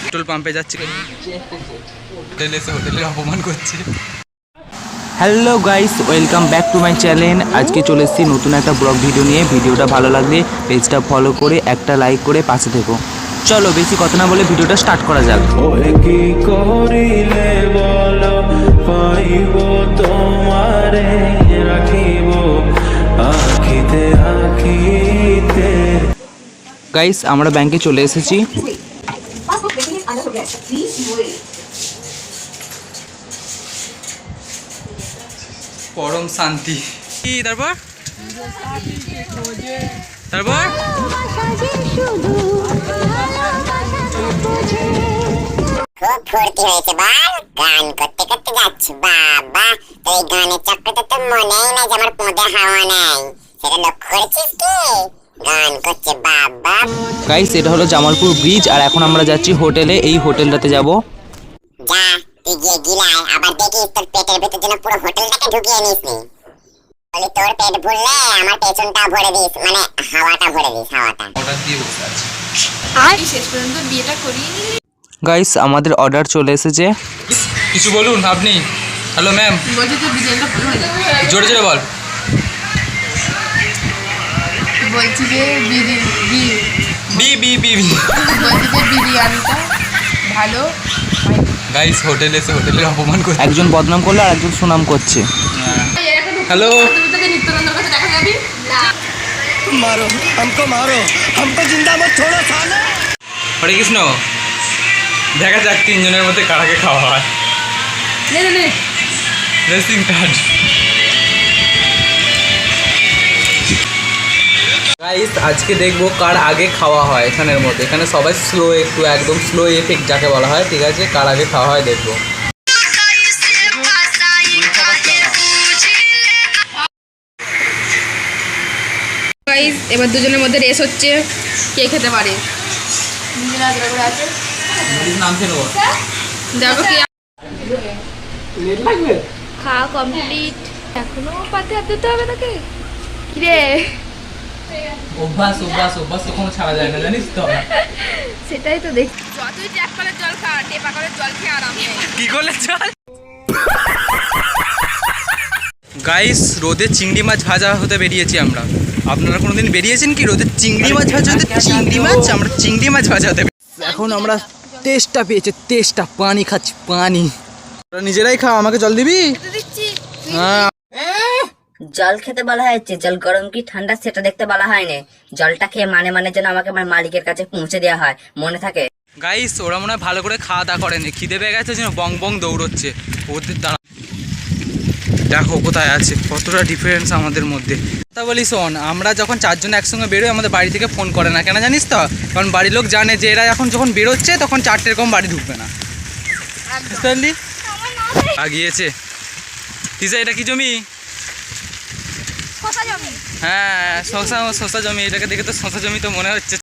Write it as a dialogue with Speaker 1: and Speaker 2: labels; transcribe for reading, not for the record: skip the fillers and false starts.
Speaker 1: Petrol পাম্পে যাচ্ছি, হোটেলে অপমান করছে। Hello guys, welcome back to my channel. আজকে চলে এসেছি নতুন একটা ব্লগ ভিডিও নিয়ে। ভিডিওটা ভালো লাগলে পেজটা ফলো করে একটা লাইক করে পাশে থেকো। চলো বেশি কথা না বলে ভিডিওটা স্টার্ট করা যাক। গাইস আমরা ব্যাংকে চলে এসেছি। পরম শান্তি। তারপর তারপর
Speaker 2: খুব ফুর্তি হয়েছে বল, গান করতে করতে যাচ্ছি। বাবা, তো এই গানের চক্করটা তো মনেই নাই যে আমার পোঁদে হাওয়া নাই, সেটা লক্ষ্য করেছিস কি? গান করছে বাবা।
Speaker 1: গাইস এটা হলো জামালপুর ব্রিজ, আর এখন আমরা যাচ্ছি হোটেলে। এই হোটেলটাতে যাব।
Speaker 2: যা তুই গিয়ে গিলায় আবার দেখিস তোর পেটের ভিতর যেন পুরো হোটেলটাকে ঢুকিয়ে নিস নি। বলি তোর পেট ভরলে আমার পেছনটা ভরে দিস, মানে হাওয়াটা ভরে দিস, হাওয়াটা।
Speaker 1: অর্ডার দিয়ে বসে আছি।
Speaker 3: আর শেষ পর্যন্ত বিয়েটা করিয়ে নিলি।
Speaker 1: গাইস আমাদের অর্ডার চলে এসেছে। কিছু বলুন আপনি। হ্যালো ম্যাম,
Speaker 3: বলছি তো বিরিয়ানিটা ভালো হয়েছে।
Speaker 1: জোরে জোরে বল।
Speaker 3: বলছি যে
Speaker 1: বি বি বি বি।
Speaker 3: বলছি যে বিরিয়ানিটা ভালো।
Speaker 1: গাইস হোটেলে এসে হোটেলের অপমান করছে। একজন বদনাম করলো আর একজন সুনাম করছে। হ্যালো,
Speaker 3: তুমি তোকে নিত্যনন্দর কাছে দেখা যাবি না।
Speaker 4: मारो हमको जिंदा मत छोड़ो साले।
Speaker 1: হরে কৃষ্ণ। দেখা যাক তিনজনের মধ্যে কারাকে খাওয়া হয়।
Speaker 3: নে নে নে
Speaker 1: রেসিং কার্ড। গাইস আজকে দেখবো কার আগে খাওয়া হয় এখানের মধ্যে। এখানে সবাই স্লো, একটু একদম স্লো এফেক্ট যাকে বলা হয়, ঠিক আছে? কার আগে খাওয়া হয় দেখবো।
Speaker 3: গাইস এবার দুজনের মধ্যে রেস হচ্ছে, কে খেতে পারে।
Speaker 1: নাম ছিল
Speaker 3: দেখো কি
Speaker 5: খাওয়া কমপ্লিট, এখনো পাতে হাত দিতে হবে নাকি? কিরে
Speaker 1: অভ্যাস অভ্যাস অভ্যাস কখনো ছাড়া যায় না, জানিস তো?
Speaker 5: সেটাই তো দেখ।
Speaker 3: যতই ট্যাপ কলের জল খা, টেপা কলের জল খেয়ে আরাম নেই।
Speaker 1: কি করলে চল। গাইস রোদে চিংড়ি মাছ ভাজা হতে বেরিয়েছি আমরা। আপনারা কোনোদিন বেরিয়েছেন কি রোদে চিংড়ি মাছ ভাজা হতে? চিংড়ি মাছ, আমরা চিংড়ি মাছ ভাজা হতে। এখন আমরা তেষ্টা পেয়েছে, তেষ্টা। পানি খাচ্ছি, পানি। তোরা নিজেরাই খাও, আমাকে জল দিবি? হ্যাঁ।
Speaker 6: জল খেতে বলা হয়েছে, জল গরম কি ঠান্ডা সেটা দেখতে বলা হয়নি। জলটা খেয়ে মানে মানে যেন আমাকে আমার মালিকের কাছে পৌঁছে দেওয়া হয়, মনে থাকে।
Speaker 1: গাইস ওরা মনে হয় ভালো করে খাওয়া দাওয়া করেনি, খিদে পেয়ে গেছে যেন বং বং দৌড়চ্ছে ওদের দ্বারা। দেখো কোথায় আছে, কতটা ডিফারেন্স আমাদের মধ্যে। কথা বলি শোন, আমরা যখন চারজন একসঙ্গে বেরোই আমাদের বাড়ি থেকে ফোন করে না, কেন জানিস তো? কারণ বাড়ির লোক জানে যে এরা এখন যখন বেরোচ্ছে তখন চারটের কম বাড়ি ঢুকবে না, বুঝতে পারলি? আগিয়েছে তিসা। এটা কি জমি? হ্যাঁ শশা জমি। এটাকে দেখে তো শশা জমি তো মনে হচ্ছে।